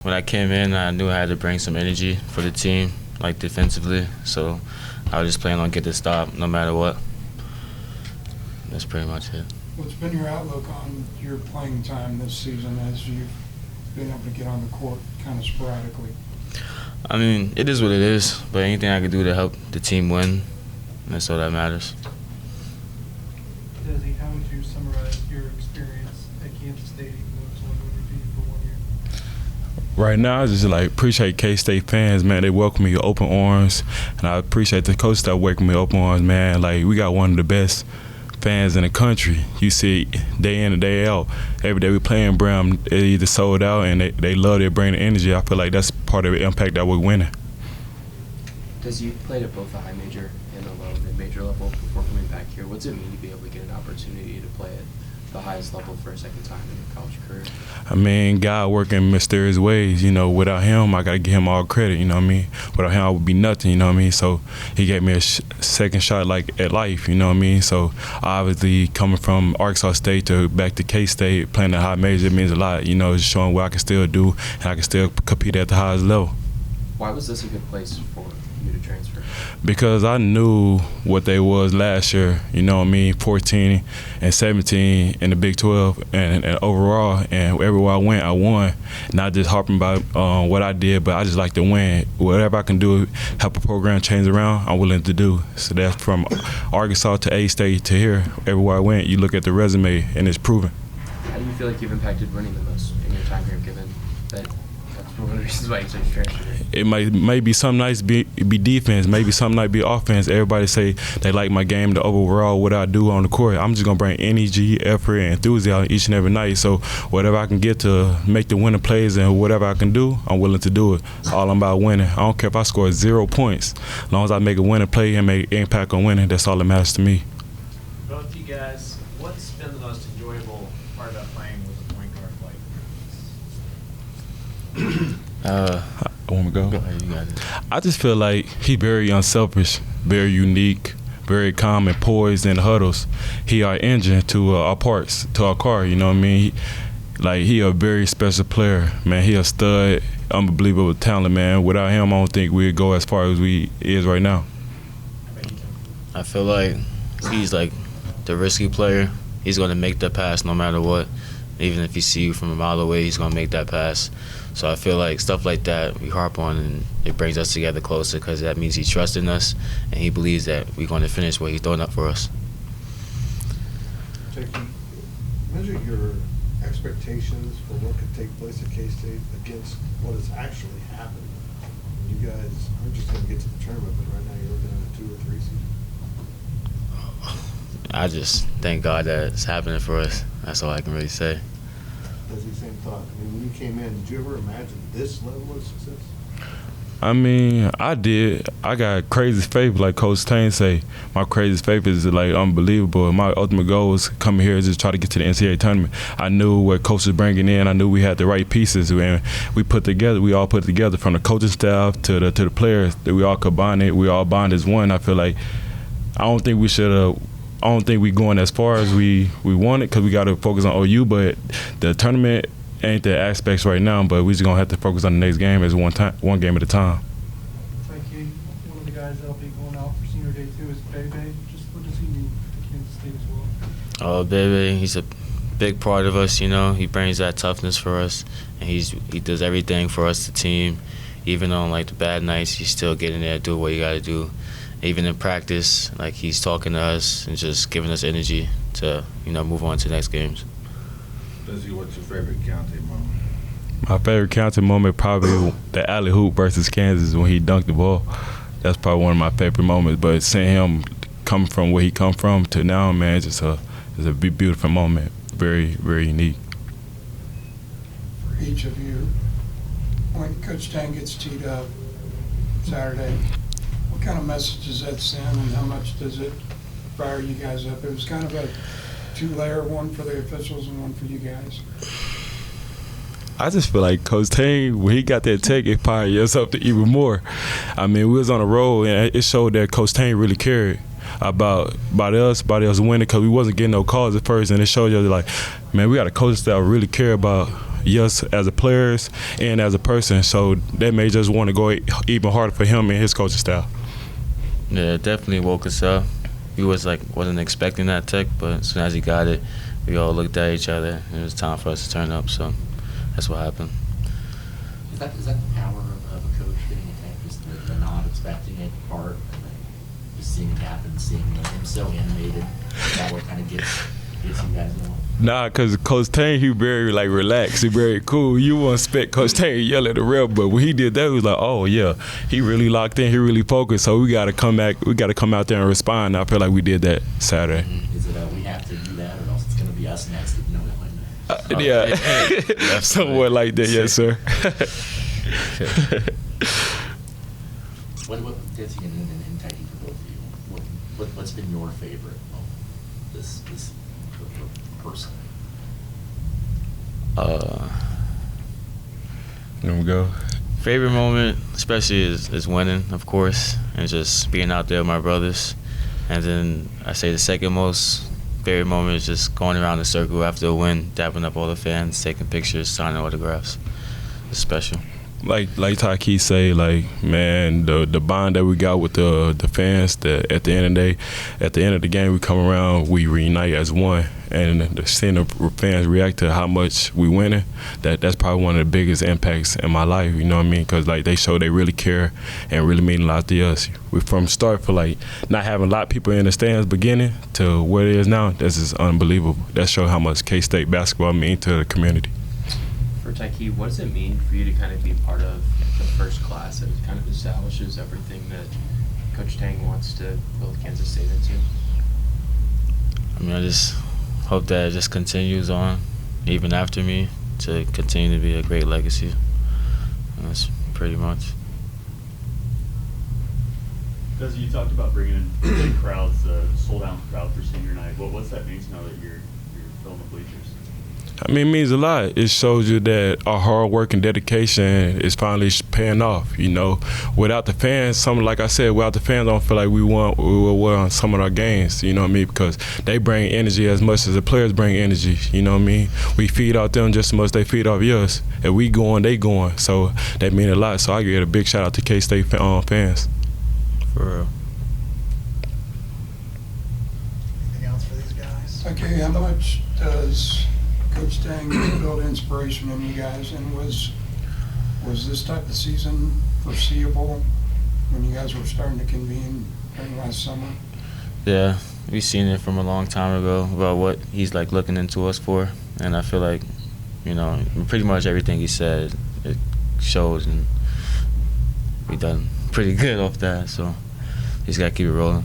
When I came in, I knew I had to bring some energy for the team, like defensively. So I was just planning on get the stop no matter what. That's pretty much it. What's been your outlook on your playing time this season as you've been able to get on the court kind of sporadically? I mean, it is what it is, but anything I could do to help the team win, that's all that matters. Desi, how would you summarize your experience at Kansas State, even though it's only going to be for 1 year? Right now, I just appreciate K-State fans, man. They welcome me with open arms, and I appreciate the coaches that welcome me with open arms, man. We got one of the best fans in the country. You see day in and day out. Every day we play in Bram, it either sold out and they love their brain energy. I feel like that's part of the impact that we're winning. Because you played at both the high major and the low mid-major level before coming back here. What's it mean to be able to get an opportunity to play at the highest level for a second time in your college career? I mean, God working in mysterious ways. Without him, I got to give him all credit, you know what I mean? Without him, I would be nothing, you know what I mean? So he gave me a second shot at life, you know what I mean? So obviously coming from Arkansas State to back to K-State, playing the high major, it means a lot, it's showing what I can still do and I can still compete at the highest level. Why was this a good place for you to transfer? Because I knew what they was last year, 14 and 17 in the Big 12 and overall, and everywhere I went, I won. Not just harping about what I did, but I just like to win. Whatever I can do, help a program change around, I'm willing to do. So that's from Arkansas to A-State to here. Everywhere I went, you look at the resume, and it's proven. How do you feel like you've impacted winning the most in your time here, given that that's one of the reasons why you chose transfer? It might be some nights be defense, maybe some night be offense. Everybody say they like my game, the overall, what I do on the court. I'm just going to bring energy, effort, and enthusiasm each and every night. So whatever I can get to make the winning plays and whatever I can do, I'm willing to do it. All I'm about winning. I don't care if I score 0 points. As long as I make a winning play and make impact on winning, that's all that matters to me. Both you guys, what's been the most enjoyable part about playing with a point guard like? I want to go? Go ahead, you got it. I just feel like he's very unselfish, very unique, very calm and poised in the huddles. He our engine to our parts, to our car, you know what I mean? He a very special player, man. He a stud, unbelievable talent, man. Without him, I don't think we'd go as far as we is right now. I feel like he's like the risky player. He's going to make the pass no matter what. Even if he see you from a mile away, he's going to make that pass. So I feel like stuff like that we harp on, and it brings us together closer because that means he trusts in us and he believes that we're going to finish what he's throwing up for us. Tykei, measure your expectations for what could take place at K-State against what has actually happened. You guys aren't just going to get to the tournament, but right now you're looking at a 2 or 3 seed. I just thank God that it's happening for us. That's all I can really say. That's the same thought. I mean, when you came in, did you ever imagine this level of success? I mean, I did. I got crazy faith, like Coach Tane say. My crazy faith is unbelievable. My ultimate goal was coming here is just try to get to the NCAA tournament. I knew what Coach was bringing in. I knew we had the right pieces, and we all put together from the coaching staff to the players. That we all combined it. We all bonded as one. I feel like I don't think we going as far as we want it because we got to focus on OU, but the tournament ain't the aspects right now, but we just going to have to focus on the next game as one game at a time. Tykei, one of the guys that'll be going out for senior day too is Bebe. Just what does he mean to Kansas State as well? Bebe, he's a big part of us, He brings that toughness for us, and he does everything for us, the team. Even on, the bad nights, he's still getting there, do what you got to do. Even in practice, he's talking to us and just giving us energy to, move on to the next games. Desi, what's your favorite counting moment? My favorite counting moment probably the alley hoop versus Kansas when he dunked the ball. That's probably one of my favorite moments. But seeing him come from where he come from to now, man, it's a beautiful moment. Very, very unique. For each of you, when Coach Tang gets teed up Saturday, what kind of message does that send, and how much does it fire you guys up? It was kind of a 2-layer, one for the officials and one for you guys. I just feel like Coach Tang, when he got that tech, it fired us up even more. I mean, we was on a roll, and it showed that Coach Tang really cared about us winning because we wasn't getting no calls at first, and it showed you man, we got a coach that really care about us as a players and as a person. So that made us want to go even harder for him and his coaching staff. Yeah, it definitely woke us up. We wasn't expecting that tech, but as soon as he got it, we all looked at each other, and it was time for us to turn up. So that's what happened. Is that the power of a coach getting a tech, just the not expecting it part, and then just seeing it happen, seeing him so animated? Is that what kind of gets you guys going? Nah, because Coach Tane, he very relaxed, he very cool. You wouldn't expect Coach Tane to yell at the ref, but when he did that, it was like, oh yeah, he really locked in, he really focused. So we got to come out there and respond. I feel like we did that Saturday. Is it we have to do that, or else it's going to be us next? Yeah, somewhat like that, yes, sir. What Desi and Tykei for both of you? What's been your favorite of this person? There we go. Favorite moment, especially, is winning, of course, and just being out there with my brothers. And then I say the second most favorite moment is just going around the circle after a win, dapping up all the fans, taking pictures, signing autographs. It's special. Like Tykei say, man, the bond that we got with the fans, that at the end of the game, we come around, we reunite as one, and seeing the fans react to how much we winning, that's probably one of the biggest impacts in my life. You know what I mean? Because they show they really care and really mean a lot to us. We from start for not having a lot of people in the stands beginning to where it is now. This is unbelievable. That shows how much K-State basketball means to the community. For Tykei, what does it mean for you to kind of be part of the first class that kind of establishes everything that Coach Tang wants to build Kansas State into? I mean, I just hope that it just continues on, even after me, to continue to be a great legacy. And that's pretty much. Desi, you talked about bringing in big crowds, sold-out crowd for senior night. What's that mean now that you're filling the bleachers? I mean, it means a lot. It shows you that our hard work and dedication is finally paying off. You know, without the fans, like I said, without the fans, I don't feel like we will win some of our games. You know what I mean? Because they bring energy as much as the players bring energy. You know what I mean? We feed off them just as much as they feed off us. If we going, they going. So that means a lot. So I give a big shout out to K-State fans. For real. Anything else for these guys? Okay, how much does Coach Tang build inspiration in you guys, and was this type of season foreseeable when you guys were starting to convene during last summer? Yeah, we've seen it from a long time ago about what he's looking into us for, and I feel like, pretty much everything he said, it shows, and we done pretty good off that, so he's got to keep it rolling.